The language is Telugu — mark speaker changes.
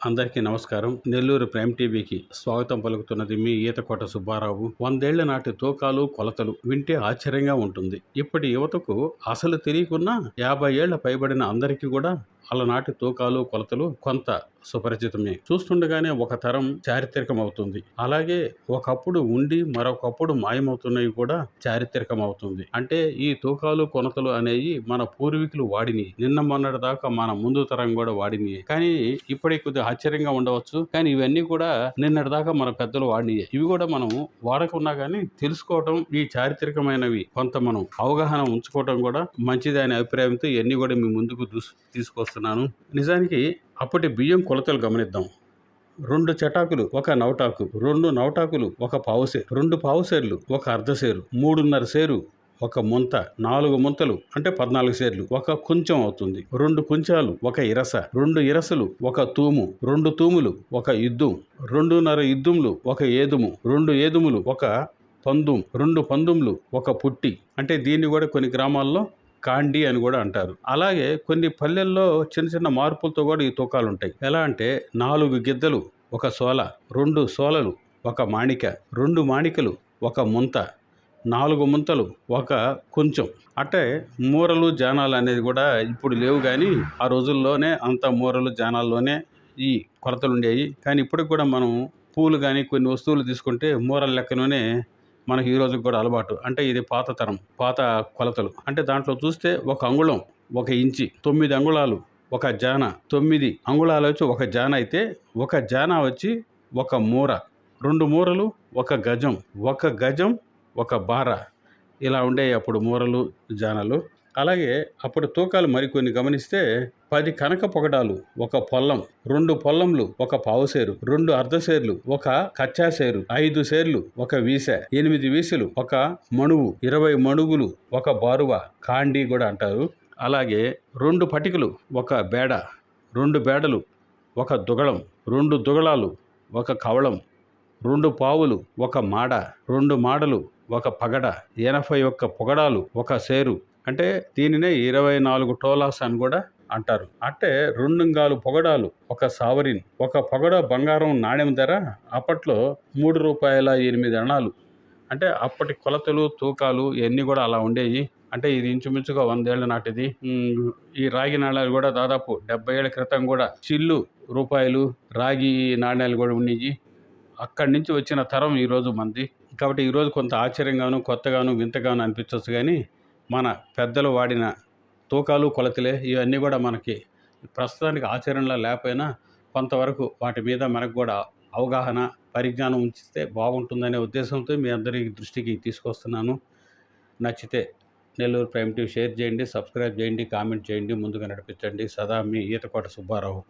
Speaker 1: అందరికీ నమస్కారం. నెల్లూరు ప్రైమ్ టీవీకి స్వాగతం పలుకుతున్నది మీ ఈతకోట సుబ్బారావు. 100 ఏళ్ల నాటి తూకాలు, కొలతలు వింటే ఆశ్చర్యంగా ఉంటుంది. ఇప్పటి యువతకు అసలు తెలియకున్నా 50 ఏళ్ల పైబడిన అందరికీ కూడా అలనాటి తూకాలు, కొలతలు కొంత సుపరిచితమే. చూస్తుండగానే ఒక తరం చారిత్రకం అవుతుంది. అలాగే ఒకప్పుడు ఉండి మరొకప్పుడు మాయమవుతున్నవి కూడా చారిత్రకం అవుతుంది. అంటే ఈ తూకాలు, కొలతలు అనేవి మన పూర్వీకులు వాడిని, నిన్న మొన్నటి దాకా మన ముందు తరం కూడా వాడిని. కానీ ఇప్పటికి కొద్దిగా ఆశ్చర్యంగా ఉండవచ్చు. కానీ ఇవన్నీ కూడా నిన్నటి దాకా మన పెద్దలు వాడినియే. ఇవి కూడా మనం వాడకున్నా కానీ తెలుసుకోవటం, ఈ చారిత్రకమైనవి కొంత మనం అవగాహన ఉంచుకోవటం కూడా మంచిది అనే అభిప్రాయంతో ఇవన్నీ కూడా మీ ముందుకు తీసుకొస్తున్నాను. నిజానికి అప్పటి బియ్యం కొలతలు గమనిద్దాం. 2 చటాకులు ఒక నవటాకు, 2 నవటాకులు ఒక పావుసేరు, 2 పావుసేర్లు ఒక అర్ధసేరు, 3.5 సేరు ఒక ముంత, 4 ముంతలు అంటే 14 సేర్లు ఒక కుంచం అవుతుంది. 2 కుంచాలు ఒక ఇరస, 2 ఇరసలు ఒక తూము, 2 తూములు ఒక యుద్ధం, 2.5 యుద్ధములు ఒక ఏదుము, 2 ఏదుములు ఒక పందుం, 2 పందుములు ఒక పుట్టి. అంటే దీన్ని కూడా కొన్ని గ్రామాల్లో కాండి అని కూడా అంటారు. అలాగే కొన్ని పల్లెల్లో చిన్న చిన్న మార్పులతో కూడా ఈ తూకాలు ఉంటాయి. ఎలా అంటే 4 గిద్దలు ఒక సోల, 2 సోలలు ఒక మాణిక, 2 మాణికలు ఒక ముంత, 4 ముంతలు ఒక కొంచెం. అంటే మూరలు జానాలు అనేది కూడా ఇప్పుడు లేవు, కానీ ఆ రోజుల్లోనే అంత మూరలు జానాల్లోనే ఈ కొలతలు ఉండేవి. కానీ ఇప్పటికి కూడా మనం పూలు కానీ కొన్ని వస్తువులు తీసుకుంటే మూరల లెక్కలోనే మనకి ఈ రోజుకి కూడా అలవాటు. అంటే ఇది పాత తరం, పాత కొలతలు. అంటే దాంట్లో చూస్తే 1 అంగుళం 1 ఇంచి, 9 అంగుళాలు 1 జాన, 9 అంగుళాలు వచ్చి 1 జాన అయితే 1 జాన వచ్చి 1 మూర, 2 మూరలు 1 గజం, 1 గజం 1 బార. ఇలా ఉండేవి అప్పుడు మూరలు, జానలు. అలాగే అప్పుడు తూకాలు మరికొన్ని గమనిస్తే 10 కనక పొగడాలు 1 పొల్లం, 2 పొల్లంలు 1 పావుసేరు, 2 అర్ధసేర్లు 1 కచ్చాసేరు, 5 సేర్లు 1 వీస, 8 వీసలు 1 మణువు, 20 మణుగులు 1 బారువ, కాండి కూడా అంటారు. అలాగే 2 పటికలు 1 బేడ, 2 బేడలు 1 దుగళం, 2 దుగళాలు 1 కవళం, 2 పావులు 1 మాడ, 2 మాడలు 1 పగడ, 81 పొగడాలు 1 సేరు. అంటే దీనినే 24 టోలాస్ అని కూడా అంటారు. అంటే 2 పొగడాలు 1 సావరిన్. 1 పొగడ బంగారం నాణ్యం ధర అప్పట్లో ₹3.8. అంటే అప్పటి కొలతలు, తూకాలు ఇవన్నీ కూడా అలా ఉండేవి. అంటే ఇది ఇంచుమించుగా 100 ఏళ్ల నాటిది. ఈ రాగి నాణ్యాలు కూడా దాదాపు 70 ఏళ్ల క్రితం కూడా చిల్లు రూపాయలు రాగి నాణ్యాలు కూడా ఉండేవి. అక్కడి నుంచి వచ్చిన తరం ఈరోజు మంది. కాబట్టి ఈరోజు కొంత ఆశ్చర్యంగాను, కొత్తగాను, వింతగాను అనిపించవచ్చు. కానీ మన పెద్దలు వాడిన తూకాలు, కొలతలే ఇవన్నీ కూడా మనకి ప్రస్తుతానికి ఆచరణలో లేకపోయినా కొంతవరకు వాటి మీద మనకు కూడా అవగాహన, పరిజ్ఞానం ఉంచితే బాగుంటుందనే ఉద్దేశంతో మీ అందరి దృష్టికి తీసుకొస్తున్నాను. నచ్చితే నెల్లూరు ప్రైమ్ టీవీ షేర్ చేయండి, సబ్స్క్రైబ్ చేయండి, కామెంట్ చేయండి, ముందుగా నడిపించండి. సదా మీ ఈతకోట సుబ్బారావు.